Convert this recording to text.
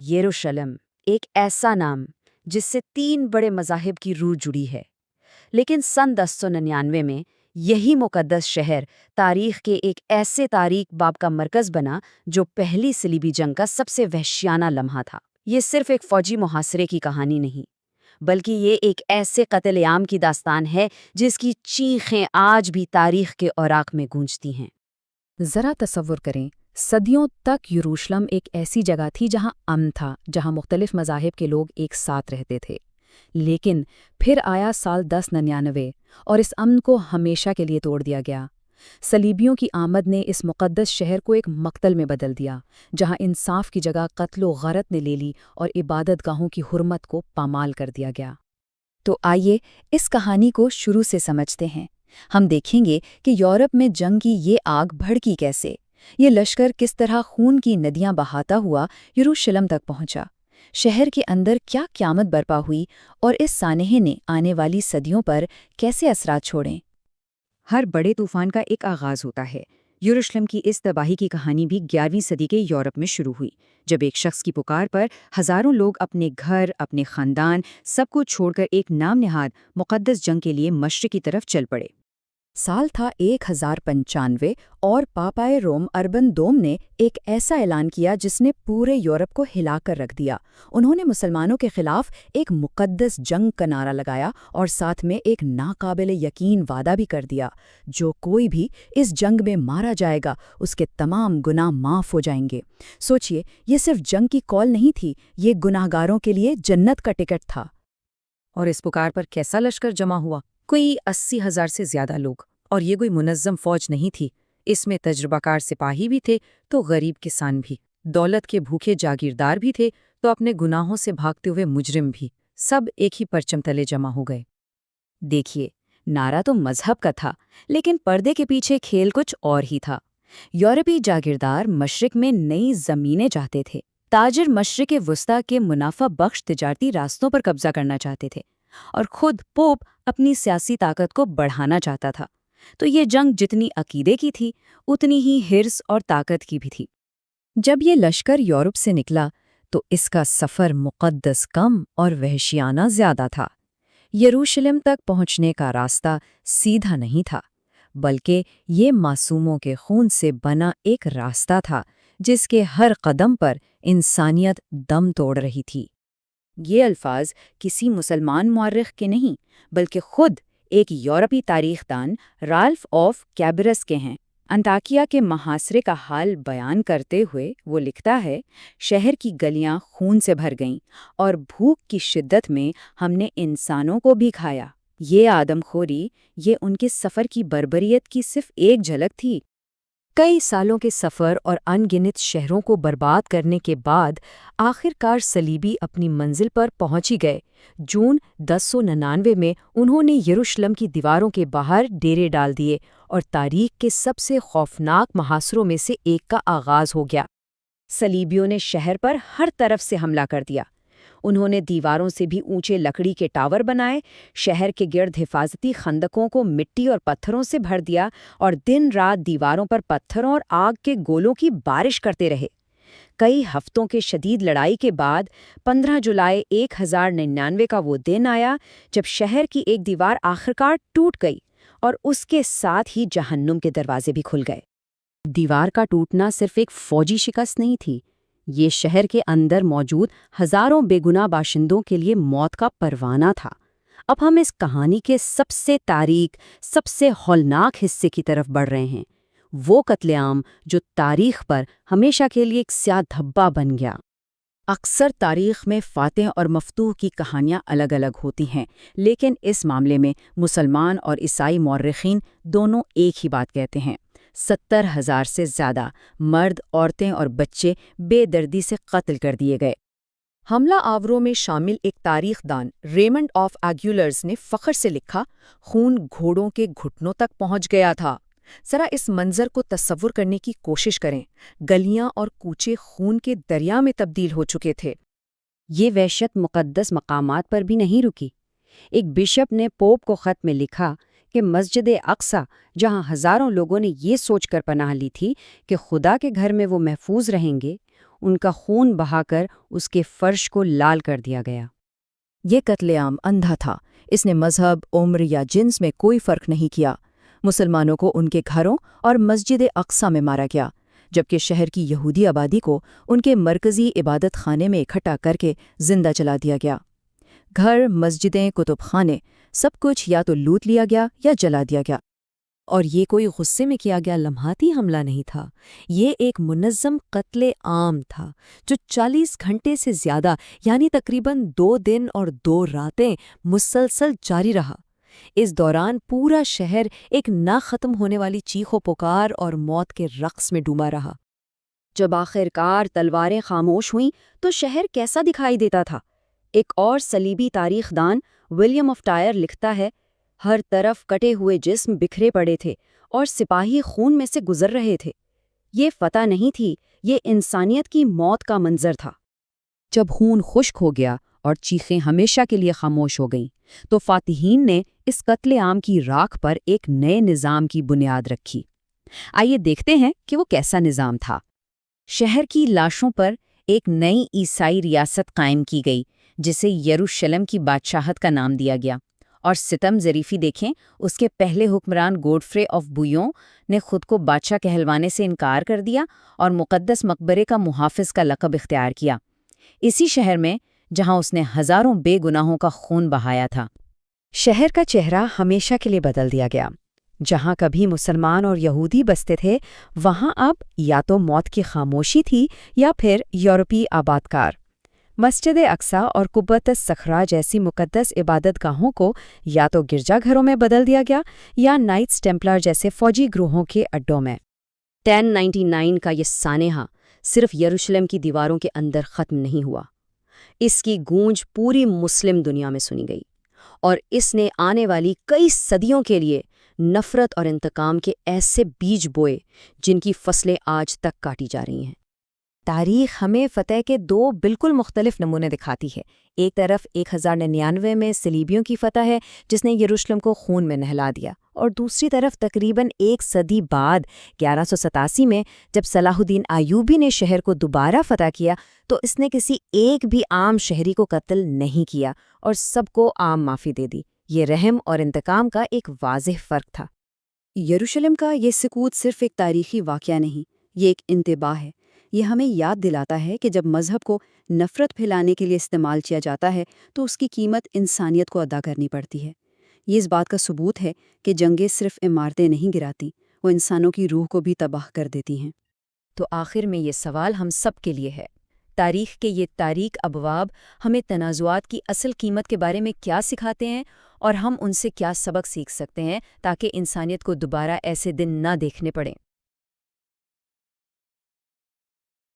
یروشلم ایک ایسا نام جس سے 3 بڑے مذاہب کی روح جڑی ہے، لیکن سن 1099 میں یہی مقدس شہر تاریخ کے ایک ایسے تاریک باب کا مرکز بنا جو پہلی صلیبی جنگ کا سب سے وحشیانہ لمحہ تھا۔ یہ صرف ایک فوجی محاصرے کی کہانی نہیں، بلکہ یہ ایک ایسے قتل عام کی داستان ہے جس کی چیخیں آج بھی تاریخ کے اوراق میں گونجتی ہیں۔ ذرا تصور کریں، صدیوں تک یروشلم ایک ایسی جگہ تھی جہاں امن تھا، جہاں مختلف مذاہب کے لوگ ایک ساتھ رہتے تھے۔ لیکن پھر آیا سال 1099 اور اس امن کو ہمیشہ کے لیے توڑ دیا گیا۔ صلیبیوں کی آمد نے اس مقدس شہر کو ایک مقتل میں بدل دیا، جہاں انصاف کی جگہ قتل و غارت نے لے لی اور عبادت گاہوں کی حرمت کو پامال کر دیا گیا۔ تو آئیے اس کہانی کو شروع سے سمجھتے ہیں۔ ہم دیکھیں گے کہ یورپ میں جنگ کی یہ آگ بھڑکی کیسے، یہ لشکر کس طرح خون کی ندیاں بہاتا ہوا یروشلم تک پہنچا، شہر کے اندر کیا قیامت برپا ہوئی اور اس سانحے نے آنے والی صدیوں پر کیسے اثرات چھوڑیں۔ ہر بڑے طوفان کا ایک آغاز ہوتا ہے۔ یروشلم کی اس تباہی کی کہانی بھی 11ویں صدی کے یورپ میں شروع ہوئی، جب ایک شخص کی پکار پر ہزاروں لوگ اپنے گھر، اپنے خاندان، سب کو چھوڑ کر ایک نام نہاد مقدس جنگ کے لیے مشرق کی طرف چل پڑے۔ سال تھا 1095 اور پاپائے روم اربن دوم نے ایک ایسا اعلان کیا جس نے پورے یورپ کو ہلا کر رکھ دیا۔ انہوں نے مسلمانوں کے خلاف ایک مقدس جنگ کا نعرہ لگایا اور ساتھ میں ایک ناقابل یقین وعدہ بھی کر دیا، جو کوئی بھی اس جنگ میں مارا جائے گا اس کے تمام گناہ معاف ہو جائیں گے۔ سوچئے، یہ صرف جنگ کی کال نہیں تھی، یہ گناہگاروں کے لیے جنت کا ٹکٹ تھا۔ اور اس پکار پر کیسا لشکر جمع ہوا؟ کوئی 80,000 سے زیادہ لوگ، اور یہ کوئی منظم فوج نہیں تھی۔ اس میں تجربہ کار سپاہی بھی تھے تو غریب کسان بھی، دولت کے بھوکے جاگیردار بھی تھے تو اپنے گناہوں سے بھاگتے ہوئے مجرم بھی، سب ایک ہی پرچم تلے جمع ہو گئے۔ دیکھیے، نعرہ تو مذہب کا تھا، لیکن پردے کے پیچھے کھیل کچھ اور ہی تھا۔ یورپی جاگیردار مشرق میں نئی زمینیں چاہتے تھے، تاجر مشرق وسطی کے منافع بخش تجارتی راستوں پر قبضہ کرنا چاہتے تھے، اور خود پوپ اپنی سیاسی طاقت کو بڑھانا چاہتا تھا۔ تو یہ جنگ جتنی عقیدے کی تھی، اتنی ہی حرص اور طاقت کی بھی تھی۔ جب یہ لشکر یورپ سے نکلا تو اس کا سفر مقدس کم اور وحشیانہ زیادہ تھا۔ یروشلم تک پہنچنے کا راستہ سیدھا نہیں تھا، بلکہ یہ معصوموں کے خون سے بنا ایک راستہ تھا جس کے ہر قدم پر انسانیت دم توڑ رہی تھی۔ یہ الفاظ کسی مسلمان مورخ کے نہیں، بلکہ خود ایک یورپی تاریخ دان رالف آف کیبرس کے ہیں۔ انطاکیہ کے محاصرے کا حال بیان کرتے ہوئے وہ لکھتا ہے، شہر کی گلیاں خون سے بھر گئیں اور بھوک کی شدت میں ہم نے انسانوں کو بھی کھایا۔ یہ آدم خوری، یہ ان کے سفر کی بربریت کی صرف ایک جھلک تھی۔ کئی سالوں کے سفر اور ان گنت شہروں کو برباد کرنے کے بعد آخر کار صلیبی اپنی منزل پر پہنچ ہی گئے۔ جون 1099 میں انہوں نے یروشلم کی دیواروں کے باہر ڈیرے ڈال دیے اور تاریخ کے سب سے خوفناک محاصروں میں سے ایک کا آغاز ہو گیا۔ صلیبیوں نے شہر پر ہر طرف سے حملہ کر دیا۔ انہوں نے دیواروں سے بھی اونچے لکڑی کے ٹاور بنائے، شہر کے گرد حفاظتی خندقوں کو مٹی اور پتھروں سے بھر دیا اور دن رات دیواروں پر پتھروں اور آگ کے گولوں کی بارش کرتے رہے۔ کئی ہفتوں کے شدید لڑائی کے بعد 15 جولائی 1099 کا وہ دن آیا جب شہر کی ایک دیوار آخرکار ٹوٹ گئی اور اس کے ساتھ ہی جہنم کے دروازے بھی کھل گئے۔ دیوار کا ٹوٹنا صرف ایک فوجی شکست نہیں تھی، یہ شہر کے اندر موجود ہزاروں بے گناہ باشندوں کے لیے موت کا پروانہ تھا۔ اب ہم اس کہانی کے سب سے تاریک، سب سے ہولناک حصے کی طرف بڑھ رہے ہیں، وہ قتل عام جو تاریخ پر ہمیشہ کے لیے ایک سیاہ دھبا بن گیا۔ اکثر تاریخ میں فاتح اور مفتوح کی کہانیاں الگ الگ ہوتی ہیں، لیکن اس معاملے میں مسلمان اور عیسائی مورخین دونوں ایک ہی بات کہتے ہیں۔ 70,000 سے زیادہ مرد، عورتیں اور بچے بے دردی سے قتل کر دیے گئے۔ حملہ آوروں میں شامل ایک تاریخ دان ریمنڈ آف ایگولرز نے فخر سے لکھا، خون گھوڑوں کے گھٹنوں تک پہنچ گیا تھا۔ ذرا اس منظر کو تصور کرنے کی کوشش کریں، گلیاں اور کوچے خون کے دریا میں تبدیل ہو چکے تھے۔ یہ وحشت مقدس مقامات پر بھی نہیں رکی۔ ایک بشپ نے پوپ کو خط میں لکھا کہ مسجد اقصی، جہاں ہزاروں لوگوں نے یہ سوچ کر پناہ لی تھی کہ خدا کے گھر میں وہ محفوظ رہیں گے، ان کا خون بہا کر اس کے فرش کو لال کر دیا گیا۔ یہ قتل عام اندھا تھا، اس نے مذہب، عمر یا جنس میں کوئی فرق نہیں کیا۔ مسلمانوں کو ان کے گھروں اور مسجد اقصیٰ میں مارا گیا، جبکہ شہر کی یہودی آبادی کو ان کے مرکزی عبادت خانے میں اکٹھا کر کے زندہ جلا دیا گیا۔ گھر، مسجدیں، کتب خانے، سب کچھ یا تو لوٹ لیا گیا یا جلا دیا گیا۔ اور یہ کوئی غصے میں کیا گیا لمحاتی حملہ نہیں تھا، یہ ایک منظم قتل عام تھا جو 40 گھنٹے سے زیادہ یعنی تقریباً 2 دن اور 2 راتیں مسلسل جاری رہا۔ اس دوران پورا شہر ایک نہ ختم ہونے والی چیخ و پکار اور موت کے رقص میں ڈوبا رہا۔ جب آخرکار تلواریں خاموش ہوئیں تو شہر کیسا دکھائی دیتا تھا؟ ایک اور صلیبی تاریخ دان ولیم آف ٹائر لکھتا ہے، ہر طرف کٹے ہوئے جسم بکھرے پڑے تھے اور سپاہی خون میں سے گزر رہے تھے۔ یہ فتح نہیں تھی، یہ انسانیت کی موت کا منظر تھا۔ جب خون خشک ہو گیا اور چیخیں ہمیشہ کے لیے خاموش ہو گئیں تو فاتحین نے اس قتل عام کی راکھ پر ایک نئے نظام کی بنیاد رکھی۔ آئیے دیکھتے ہیں کہ وہ کیسا نظام تھا۔ شہر کی لاشوں پر ایک نئی عیسائی ریاست قائم کی گئی جسے یروشلم کی بادشاہت کا نام دیا گیا، اور ستم ظریفی دیکھیں، اس کے پہلے حکمران گوڈفرے آف بویوں نے خود کو بادشاہ کہلوانے سے انکار کر دیا اور مقدس مقبرے کا محافظ کا لقب اختیار کیا، اسی شہر میں جہاں اس نے ہزاروں بے گناہوں کا خون بہایا تھا۔ شہر کا چہرہ ہمیشہ کے لیے بدل دیا گیا۔ جہاں کبھی مسلمان اور یہودی بستے تھے، وہاں اب یا تو موت کی خاموشی تھی یا پھر یورپی آبادکار۔ مسجد اقصیٰ اور قبۃ الصخرہ جیسی مقدس عبادت گاہوں کو یا تو گرجا گھروں میں بدل دیا گیا یا نائٹس ٹیمپلر جیسے فوجی گروہوں کے اڈوں میں۔ 1099 کا یہ سانحہ صرف یروشلم کی دیواروں کے اندر ختم نہیں ہوا، اس کی گونج پوری مسلم دنیا میں سنی گئی، اور اس نے آنے والی کئی صدیوں کے لیے نفرت اور انتقام کے ایسے بیج بوئے جن کی فصلیں آج تک کاٹی جا رہی ہیں۔ تاریخ ہمیں فتح کے 2 بالکل مختلف نمونے دکھاتی ہے۔ ایک طرف 1099 میں صلیبیوں کی فتح ہے جس نے یروشلم کو خون میں نہلا دیا، اور دوسری طرف تقریباً 1 صدی بعد 1187 میں جب صلاح الدین ایوبی نے شہر کو دوبارہ فتح کیا تو اس نے کسی ایک بھی عام شہری کو قتل نہیں کیا اور سب کو عام معافی دے دی۔ یہ رحم اور انتقام کا ایک واضح فرق تھا۔ یروشلم کا یہ سقوط صرف ایک تاریخی واقعہ نہیں، یہ ایک انتباہ ہے۔ یہ ہمیں یاد دلاتا ہے کہ جب مذہب کو نفرت پھیلانے کے لیے استعمال کیا جاتا ہے تو اس کی قیمت انسانیت کو ادا کرنی پڑتی ہے۔ یہ اس بات کا ثبوت ہے کہ جنگیں صرف عمارتیں نہیں گراتی، وہ انسانوں کی روح کو بھی تباہ کر دیتی ہیں۔ تو آخر میں یہ سوال ہم سب کے لیے ہے، تاریخ کے یہ تاریک ابواب ہمیں تنازعات کی اصل قیمت کے بارے میں کیا سکھاتے ہیں، اور ہم ان سے کیا سبق سیکھ سکتے ہیں تاکہ انسانیت کو دوبارہ ایسے دن نہ دیکھنے پڑیں۔